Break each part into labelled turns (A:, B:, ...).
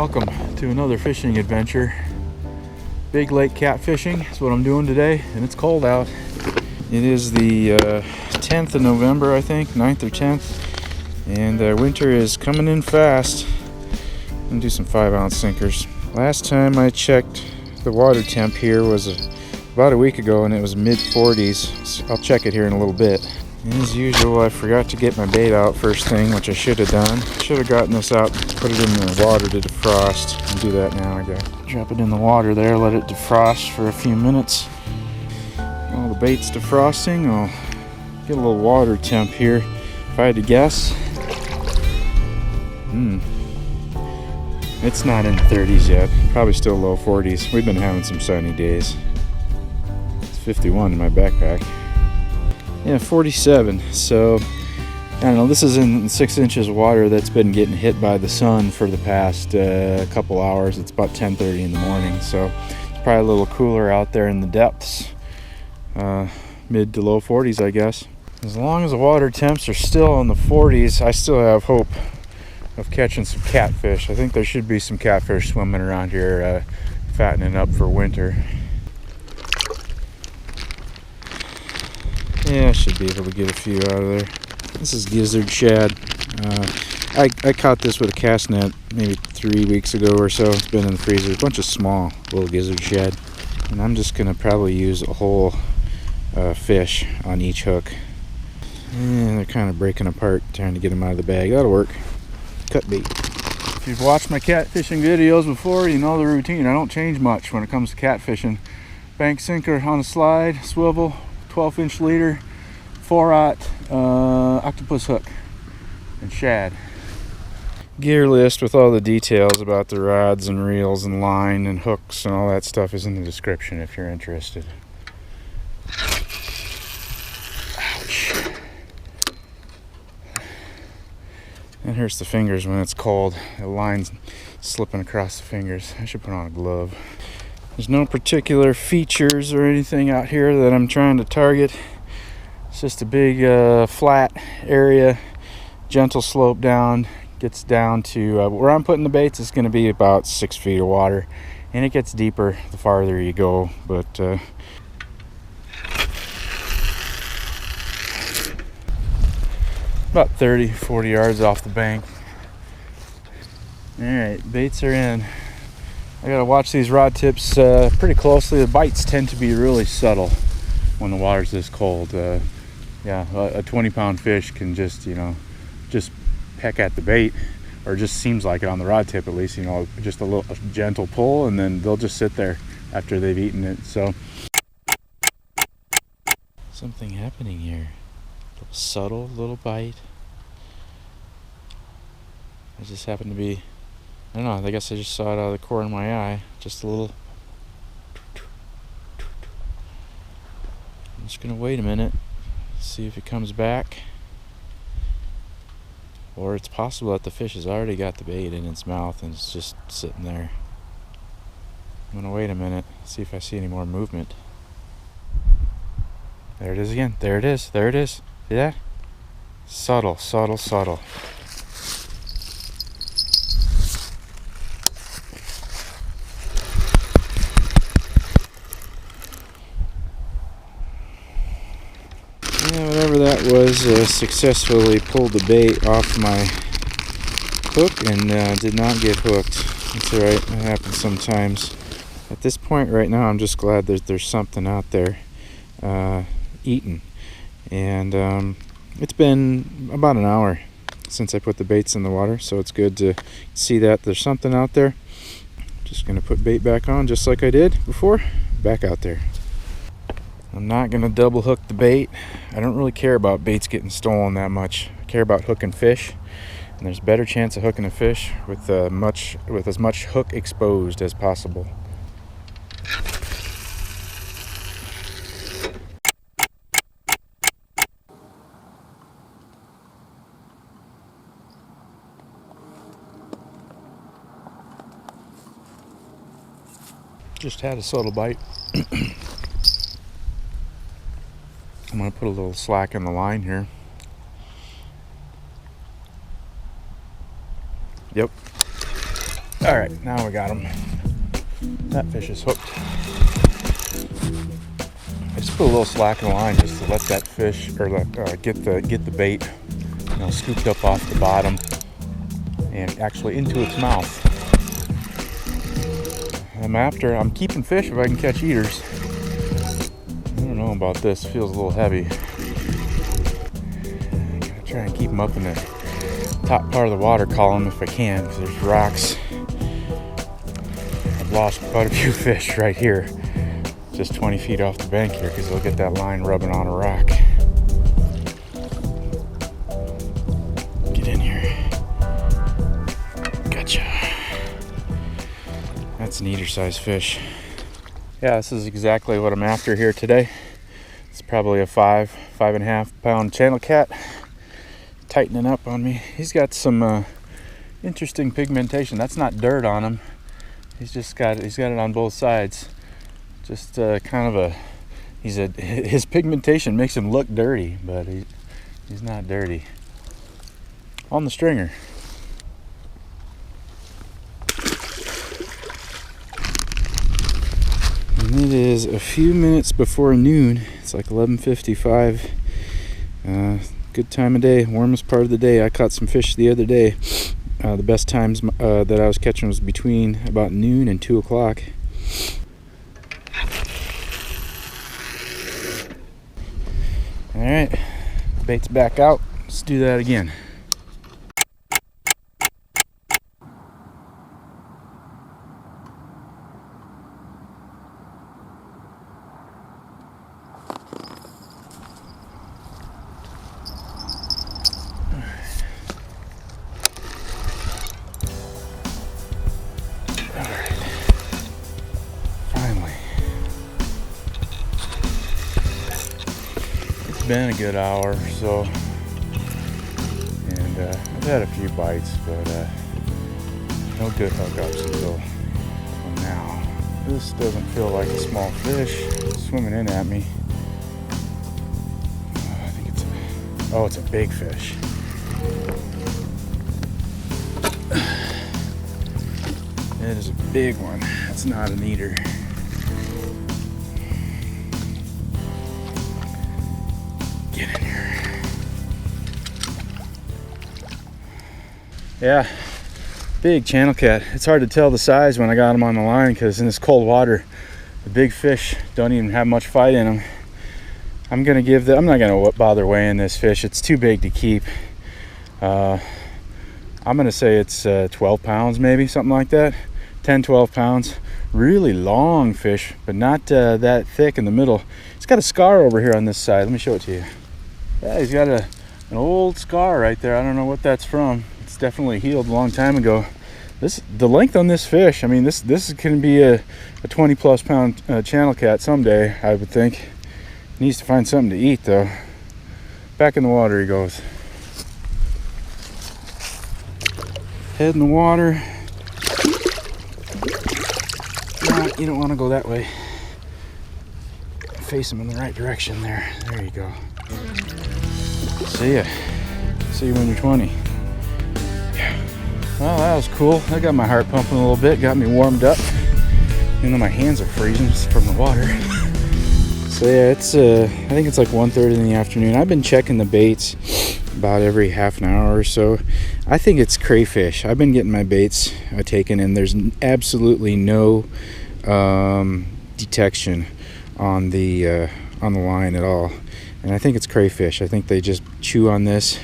A: Welcome to another fishing adventure. Big lake catfishing is what I'm doing today, and it's cold out. It is the 10th of November, I think, 9th or 10th, and winter is coming in fast. I'm gonna do some 5-ounce sinkers. Last time I checked, the water temp here was about a week ago, and it was mid-40s. So I'll check it here in a little bit. And as usual, I forgot to get my bait out first thing, which I should have done. Should have gotten this out, put it in the water to defrost. I'll do that now, I guess. Drop it in the water there, let it defrost for a few minutes. While the bait's defrosting, I'll get a little water temp here. If I had to guess, it's not in the 30s yet. Probably still low 40s. We've been having some sunny days. It's 51 in my backpack. Yeah, 47. So I don't know, this is in 6 inches of water that's been getting hit by the sun for the past couple hours. It's about 10:30 in the morning, so it's probably a little cooler out there in the depths. Mid to low 40s, I guess. As long as the water temps are still in the 40s, I still have hope of catching some catfish. I think there should be some catfish swimming around here, fattening up for winter. Yeah, I should be able to get a few out of there. This is gizzard shad. I caught this with a cast net maybe 3 weeks ago or so. It's been in the freezer. A bunch of small little gizzard shad. And I'm just going to probably use a whole fish on each hook. And they're kind of breaking apart, trying to get them out of the bag. That'll work. Cut bait. If you've watched my catfishing videos before, you know the routine. I don't change much when it comes to catfishing. Bank sinker on a slide, swivel, 12-inch leader, 4-aught octopus hook, and shad. Gear list with all the details about the rods and reels and line and hooks and all that stuff is in the description if you're interested. Ouch. It hurts the fingers when it's cold. The line's slipping across the fingers. I should put on a glove. There's no particular features or anything out here that I'm trying to target. It's just a big flat area, gentle slope down. Gets down to where I'm putting the baits. It's going to be about 6 feet of water, and it gets deeper the farther you go, but about 30-40 yards off the bank. Alright, baits are in. I gotta watch these rod tips pretty closely. The bites tend to be really subtle when the water's this cold. Yeah, a 20-pound fish can just peck at the bait, or just seems like it on the rod tip at least, just a gentle pull, and then they'll just sit there after they've eaten it. So something happening here. A subtle little bite. I just happened to be, I don't know, I guess I just saw it out of the corner of my eye. Just a little. I'm just gonna wait a minute, see if it comes back. Or it's possible that the fish has already got the bait in its mouth and it's just sitting there. I'm gonna wait a minute, see if I see any more movement. There it is again. There it is. There it is. See that? Subtle, subtle, subtle. Yeah, whatever that was, successfully pulled the bait off my hook and did not get hooked. That's alright, that happens sometimes. At this point right now, I'm just glad that there's something out there eating. And it's been about an hour since I put the baits in the water, so it's good to see that there's something out there. Just going to put bait back on just like I did before. Back out there. I'm not going to double hook the bait. I don't really care about baits getting stolen that much. I care about hooking fish, and there's a better chance of hooking a fish with as much hook exposed as possible. Just had a subtle bite. I'm going to put a little slack in the line here. Yep. All right, now we got him. That fish is hooked. I just put a little slack in the line just to let that fish, or get the bait, scooped up off the bottom and actually into its mouth. I'm keeping fish if I can catch eaters. I don't know about this, feels a little heavy. I'm gonna try and keep them up in the top part of the water column if I can, because there's rocks. I've lost quite a few fish right here, just 20 feet off the bank here, because they'll get that line rubbing on a rock. Get in here. Gotcha. That's an eater size fish. Yeah, this is exactly what I'm after here today. It's probably a 5.5 pound channel cat, tightening up on me. He's got some interesting pigmentation. That's not dirt on him. He's got it on both sides. Just kind of his pigmentation makes him look dirty, but he's not dirty. On the stringer. And it is a few minutes before noon. It's like 11:55. Good time of day, warmest part of the day. I caught some fish the other day. The best times that I was catching was between about noon and 2 o'clock. All right, bait's back out. Let's do that again. Been a good hour or so, and I've had a few bites, but no good hookups until now. This doesn't feel like a small fish swimming in at me. I think it's a big fish. It is a big one. It's not an eater. Get in here. Yeah, big channel cat. It's hard to tell the size when I got him on the line, because in this cold water, the big fish don't even have much fight in them. I'm not gonna bother weighing this fish. It's too big to keep. I'm gonna say it's 12 pounds, maybe something like that. 10-12 pounds. Really long fish, but not that thick in the middle. It's got a scar over here on this side. Let me show it to you. Yeah, he's got an old scar right there. I don't know what that's from. It's definitely healed a long time ago. The length on this fish, I mean, this can be a 20 plus pound channel cat someday, I would think. He needs to find something to eat though. Back in the water he goes. Head in the water. No, you don't want to go that way. Face him in the right direction there. There you go. See ya. See you when you're 20. Yeah. Well, that was cool. That got my heart pumping a little bit. Got me warmed up. Even though my hands are freezing from the water. So yeah, it's I think it's like 1:30 in the afternoon. I've been checking the baits about every half an hour or so. I think it's crayfish. I've been getting my baits taken, and there's absolutely no detection on the line at all. And I think it's crayfish. I think they just chew on this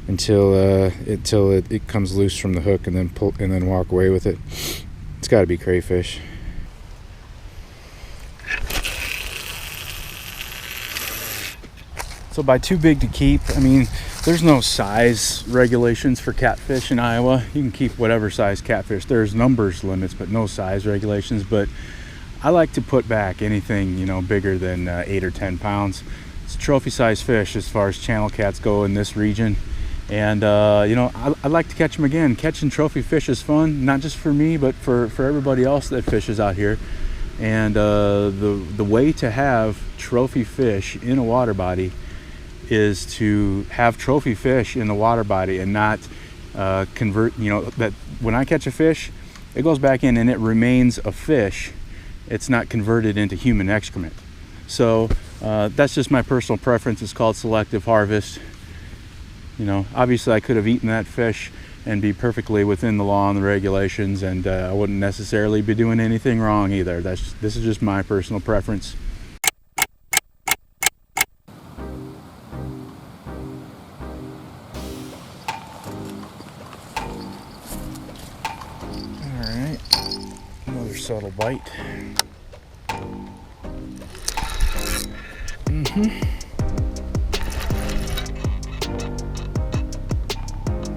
A: until it comes loose from the hook, and then walk away with it. It's got to be crayfish. So by too big to keep, I mean, there's no size regulations for catfish in Iowa. You can keep whatever size catfish. There's numbers limits, but no size regulations. But I like to put back anything, bigger than 8 or 10 pounds. It's a trophy size fish as far as channel cats go in this region. And, I like to catch them again. Catching trophy fish is fun, not just for me, but for everybody else that fishes out here. And the way to have trophy fish in a water body is to have trophy fish in the water body and not convert, that when I catch a fish,
B: it goes back in and it remains a fish. It's not converted into human excrement. So that's just my personal preference. It's called selective harvest. You know, obviously I could have eaten that fish and be perfectly within the law and the regulations, and I wouldn't necessarily be doing anything wrong either. This is just my personal preference. Alright, another subtle bite.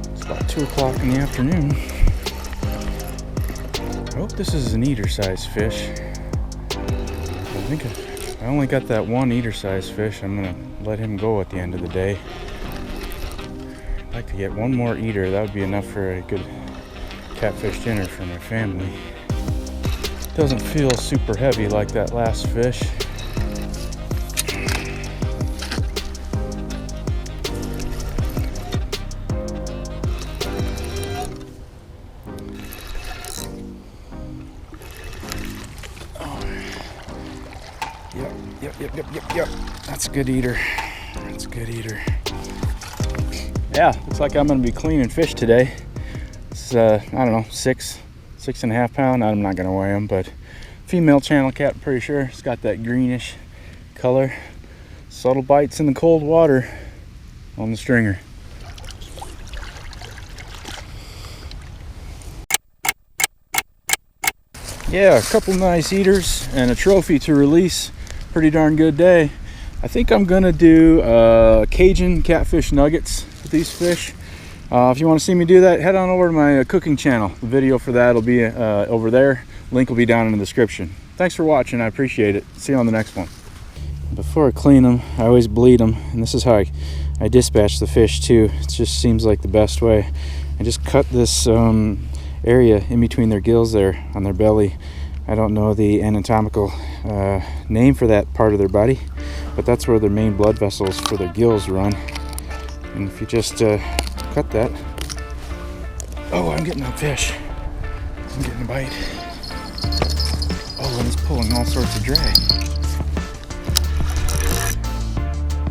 B: It's about 2 o'clock in the afternoon. I hope this is an eater-sized fish. I think I only got that one eater-sized fish. I'm gonna let him go at the end of the day. I'd like to get one more eater. That would be enough for a good catfish dinner for my family. Doesn't feel super heavy like that last fish. Yep. That's a good eater. That's a good eater. Yeah, looks like I'm gonna be cleaning fish today. It's I don't know, 6.5 pound. I'm not gonna weigh them, but female channel cat, pretty sure. It's got that greenish color. Subtle bites in the cold water on the stringer. Yeah, a couple nice eaters and a trophy to release. Pretty darn good day. I think I'm gonna do Cajun catfish nuggets with these fish. If you want to see me do that, head on over to my cooking channel. The video for that will be over there. Link will be down in the description. Thanks for watching. I appreciate it. See you on the next one. Before I clean them, I always bleed them, and this is how I dispatch the fish too. It just seems like the best way. I just cut this area in between their gills there on their belly. I don't know the anatomical name for that part of their body, but that's where their main blood vessels for their gills run. And if you just cut that, oh, I'm getting a fish. I'm getting a bite. Oh, and he's pulling all sorts of drag.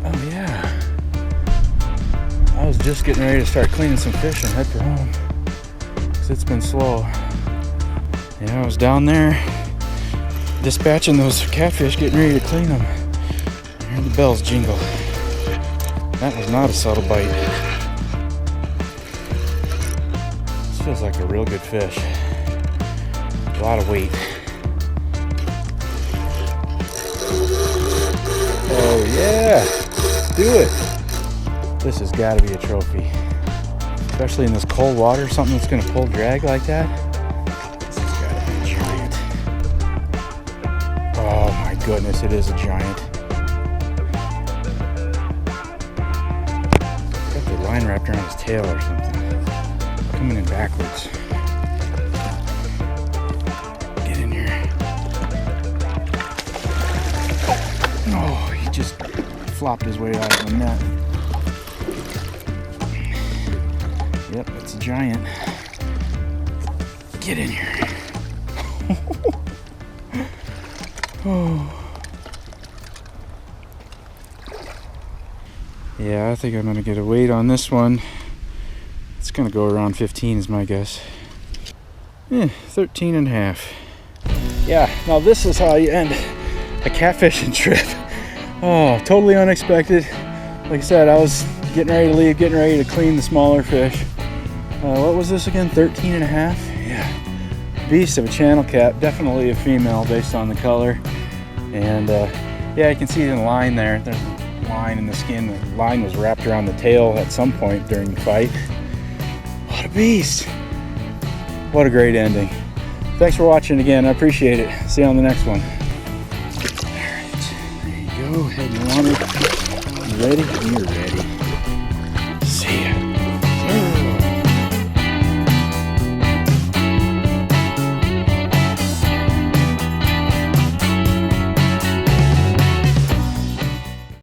B: Oh yeah. I was just getting ready to start cleaning some fish and head for home, because it's been slow. Yeah, I was down there dispatching those catfish, getting ready to clean them. I heard the bells jingle. That was not a subtle bite. This feels like a real good fish. A lot of weight. Oh yeah, do it. This has got to be a trophy. Especially in this cold water, something that's going to pull drag like that. Goodness, it is a giant. Got the line wrapped around his tail or something. Coming in backwards. Get in here. Oh, he just flopped his way out of the net. Yep, it's a giant. Get in here. Oh. Yeah, I think I'm gonna get a weight on this one. It's gonna go around 15 is my guess. 13 and a half. Yeah, now this is how you end a catfishing trip. Oh, totally unexpected. Like I said, I was getting ready to leave, getting ready to clean the smaller fish. What was this again? 13 and a half? Yeah. Beast of a channel cat, definitely a female based on the color. And yeah, you can see the line there. There's a line in the skin. The line was wrapped around the tail at some point during the fight. What a beast. What a great ending. Thanks for watching again. I appreciate it. See you on the next one. All right, there you go. Head in the water. You ready? You're ready.